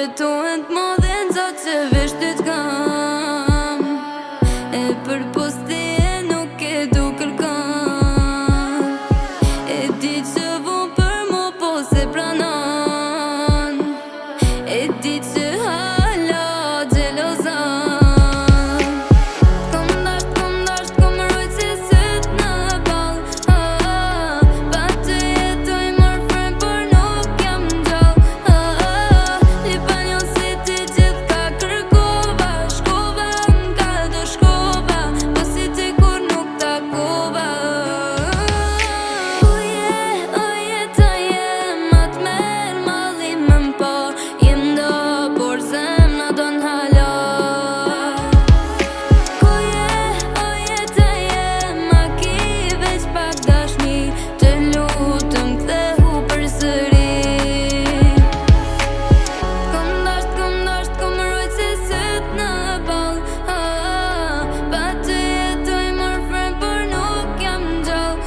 Kujtohet modhen zot që veshtit kam. E për posti e nuk e du kërkan. E di që vun për mu po se pranan. E di që hala gjelozan. Kom dasht, kom rojt si syt në ball. Pa të jetoj mor frem për nuk jam gjall. Lipa njo si ti gjith ka kërkova. Shkova nga do shkova, po si ti kur nuk takova. O jeta jem at mer mallim më mpo. Jem do por zemna don hala. O jeta jem a ki veç pak dashni. Të lutem kthehu përsëri. Kom dasht, kom rojt si syt në ball. Pa të jetoj mor frem për nuk jam gjall.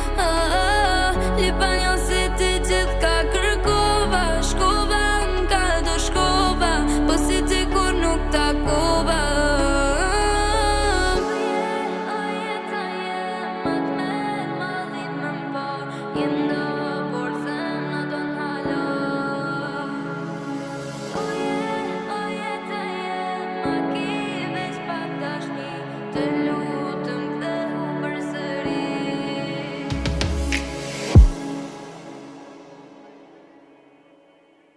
Lipa njo si ti gjith ka kërkova. Shkova nga do shkova, po si ti kur nuk takova. O jeta jem at mer mallim më mpo. Jem do por zemna don hala. O jeta jem a ki veç pak dashni. Të